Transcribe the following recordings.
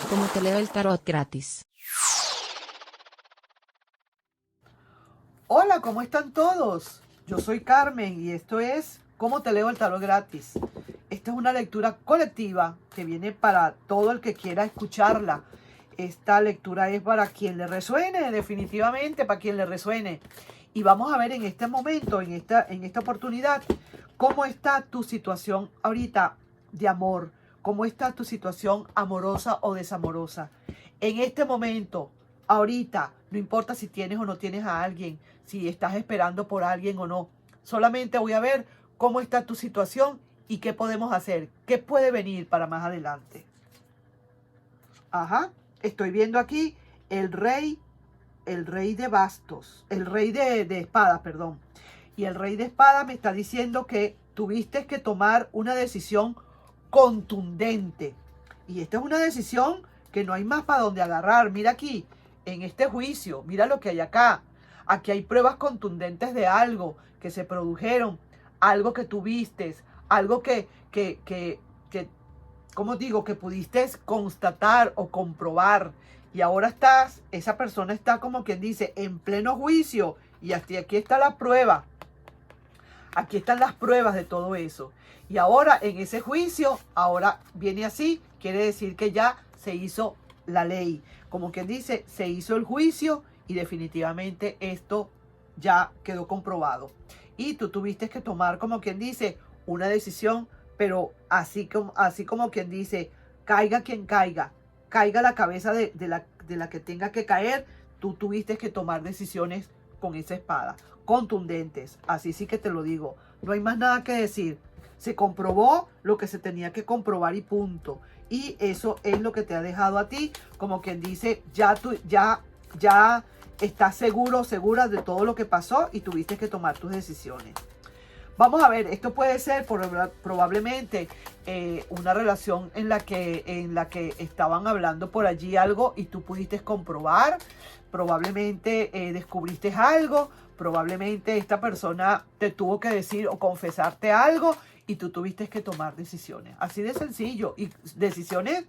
Como te leo el tarot gratis. Hola, ¿cómo están todos? Yo soy Carmen y esto es ¿Cómo te leo el tarot gratis? Esta es una lectura colectiva que viene para todo el que quiera escucharla. Esta lectura es para quien le resuene, definitivamente para quien le resuene. Y vamos a ver en este momento, en esta oportunidad, cómo está tu situación ahorita de amor, cómo está tu situación amorosa o desamorosa. En este momento, ahorita, no importa si tienes o no tienes a alguien, si estás esperando por alguien o no. Solamente voy a ver cómo está tu situación y qué podemos hacer, qué puede venir para más adelante. Ajá, estoy viendo aquí el rey de bastos, el rey de espadas, perdón. Y el rey de espadas me está diciendo que tuviste que tomar una decisión contundente. Y esta es una decisión que no hay más para donde agarrar. Mira aquí, en este juicio, mira lo que hay acá. Aquí hay pruebas contundentes de algo que se produjeron, algo que tuviste, algo que ¿cómo digo? Que pudiste constatar o comprobar. Y ahora esa persona está como quien dice, en pleno juicio. Y hasta aquí está la prueba. Aquí están las pruebas de todo eso. Y ahora en ese juicio, ahora viene así, quiere decir que ya se hizo la ley. Como quien dice, se hizo el juicio y definitivamente esto ya quedó comprobado. Y tú tuviste que tomar, como quien dice, una decisión, pero así como quien dice, caiga quien caiga, caiga la cabeza de la que tenga que caer, tú tuviste que tomar decisiones con esa espada, contundentes, así sí que te lo digo, no hay más nada que decir, se comprobó lo que se tenía que comprobar y punto, y eso es lo que te ha dejado a ti, como quien dice, ya estás segura de todo lo que pasó y tuviste que tomar tus decisiones. Vamos a ver, esto puede ser probablemente una relación en la que estaban hablando por allí algo y tú pudiste comprobar, probablemente descubriste algo, probablemente esta persona te tuvo que decir o confesarte algo y tú tuviste que tomar decisiones. Así de sencillo, y decisiones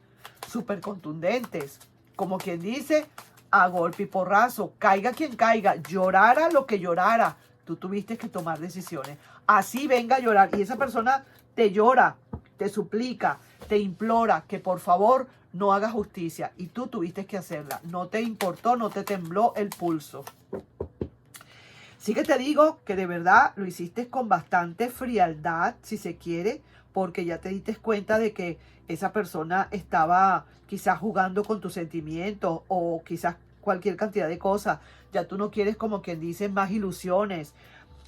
súper contundentes, como quien dice, a golpe y porrazo, caiga quien caiga, llorara lo que llorara, tú tuviste que tomar decisiones. Así venga a llorar y esa persona te llora, te suplica, te implora que por favor no haga justicia y tú tuviste que hacerla. No te importó, no te tembló el pulso. Sí que te digo que de verdad lo hiciste con bastante frialdad, si se quiere, porque ya te diste cuenta de que esa persona estaba quizás jugando con tus sentimientos o quizás cualquier cantidad de cosas. Ya tú no quieres, como quien dice, más ilusiones.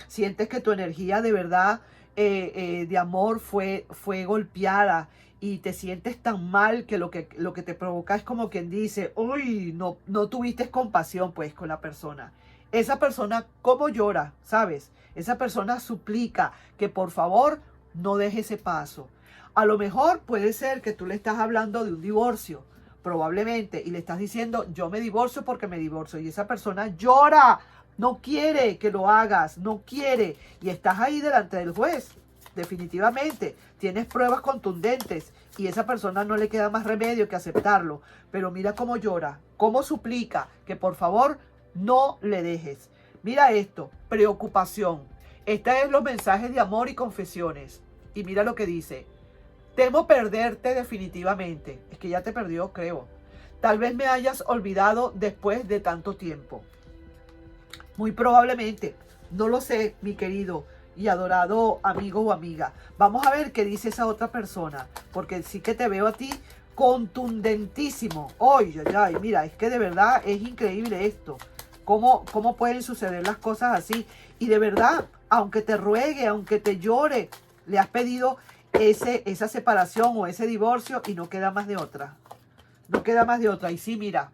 Sientes que tu energía de verdad de amor fue golpeada y te sientes tan mal que lo que te provoca es como quien dice, uy, no tuviste compasión pues con la persona. Esa persona cómo llora, ¿sabes? Esa persona suplica que por favor no deje ese paso. A lo mejor puede ser que tú le estás hablando de un divorcio, probablemente, y le estás diciendo, yo me divorcio porque me divorcio, y esa persona llora, no quiere que lo hagas, no quiere, y estás ahí delante del juez, definitivamente, tienes pruebas contundentes, y esa persona no le queda más remedio que aceptarlo, pero mira cómo llora, cómo suplica, que por favor no le dejes. Mira esto, preocupación, estos son los mensajes de amor y confesiones, y mira lo que dice, temo perderte definitivamente. Es que ya te perdió, creo. Tal vez me hayas olvidado después de tanto tiempo. Muy probablemente. No lo sé, mi querido y adorado amigo o amiga. Vamos a ver qué dice esa otra persona. Porque sí que te veo a ti contundentísimo. Ay, ay, ay. Mira, es que de verdad es increíble esto. ¿Cómo pueden suceder las cosas así? Y de verdad, aunque te ruegue, aunque te llore, le has pedido esa separación o ese divorcio y no queda más de otra. No queda más de otra. Y sí, mira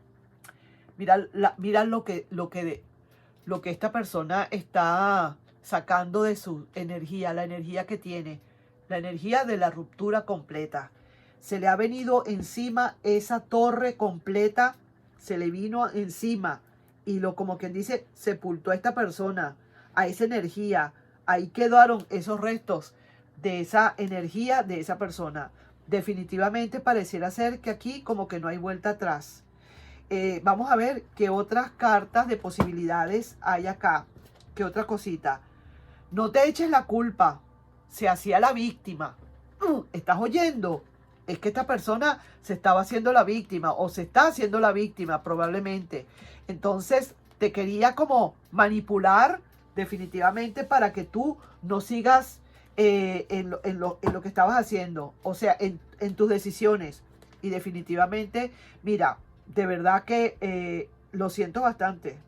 lo que esta persona está sacando de su energía, la energía que tiene, la energía de la ruptura completa. Se le ha venido encima esa torre completa, se le vino encima y como quien dice, sepultó a esta persona, a esa energía. Ahí quedaron esos restos de esa energía de esa persona. Definitivamente pareciera ser que aquí como que no hay vuelta atrás. Vamos a ver qué otras cartas de posibilidades hay acá. ¿Qué otra cosita? No te eches la culpa. Se hacía la víctima. ¿Estás oyendo? Es que esta persona se estaba haciendo la víctima o se está haciendo la víctima probablemente. Entonces te quería como manipular definitivamente para que tú no sigas en lo que estabas haciendo. O sea, en tus decisiones. Y definitivamente, mira, de verdad que lo siento bastante.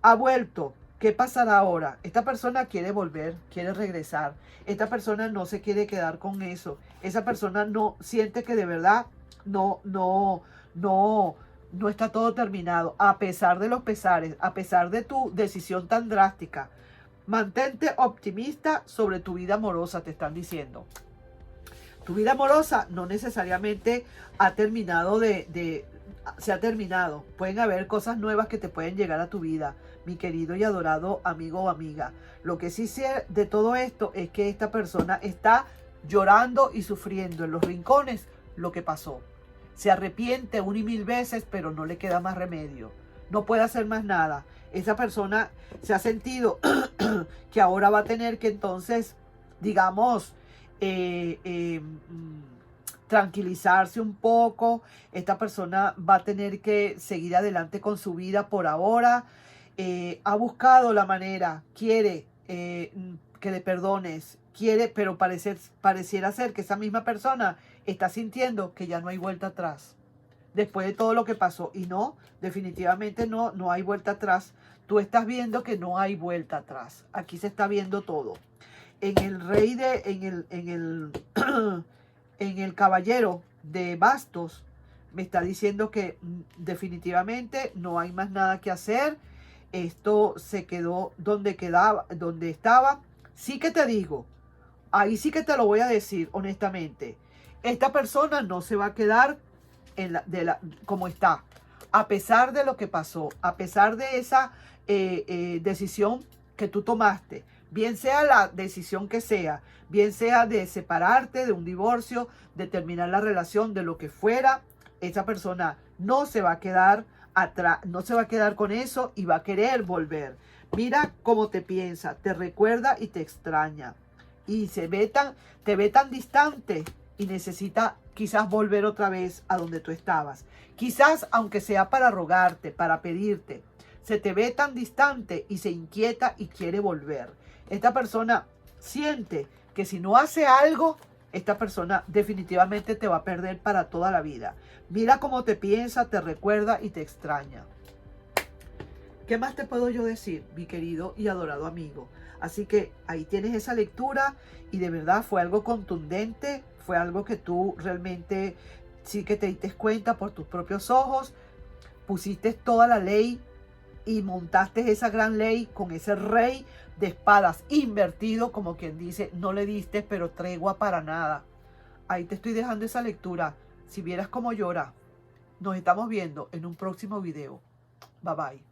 Ha vuelto. ¿Qué pasará ahora? Esta persona quiere volver, quiere regresar. Esta persona no se quiere quedar con eso. Esa persona no siente que de verdad no está todo terminado. A pesar de los pesares, a pesar de tu decisión tan drástica. Mantente optimista sobre tu vida amorosa, te están diciendo. Tu vida amorosa no necesariamente ha terminado se ha terminado. Pueden haber cosas nuevas que te pueden llegar a tu vida, mi querido y adorado amigo o amiga. Lo que sí sé de todo esto es que esta persona está llorando y sufriendo en los rincones lo que pasó. Se arrepiente 1,000 veces, pero no le queda más remedio. No puede hacer más nada. Esa persona se ha sentido que ahora va a tener que entonces, digamos, tranquilizarse un poco. Esta persona va a tener que seguir adelante con su vida por ahora. Ha buscado la manera, quiere que le perdones, quiere, pero pareciera ser que esa misma persona está sintiendo que ya no hay vuelta atrás. Después de todo lo que pasó. Y no, definitivamente no hay vuelta atrás. Tú estás viendo que no hay vuelta atrás. Aquí se está viendo todo. En el caballero de bastos me está diciendo que definitivamente no hay más nada que hacer. Esto se quedó donde estaba. Sí que te digo, ahí sí que te lo voy a decir honestamente. Esta persona no se va a quedar como está. A pesar de lo que pasó, a pesar de esa decisión que tú tomaste, bien sea la decisión que sea, bien sea de separarte, de un divorcio, de terminar la relación, de lo que fuera, esa persona no se va a quedar atrás, no se va a quedar con eso y va a querer volver. Mira cómo te piensa, te recuerda y te extraña. Y te ve tan distante y necesita quizás volver otra vez a donde tú estabas. Quizás, aunque sea para rogarte, para pedirte, se te ve tan distante y se inquieta y quiere volver. Esta persona siente que si no hace algo, esta persona definitivamente te va a perder para toda la vida. Mira cómo te piensa, te recuerda y te extraña. ¿Qué más te puedo yo decir, mi querido y adorado amigo? Así que ahí tienes esa lectura y de verdad fue algo contundente, fue algo que tú realmente sí que te diste cuenta por tus propios ojos, pusiste toda la ley y montaste esa gran ley con ese rey de espadas invertido, como quien dice, no le diste pero tregua para nada. Ahí te estoy dejando esa lectura. Si vieras cómo llora, nos estamos viendo en un próximo video. Bye bye.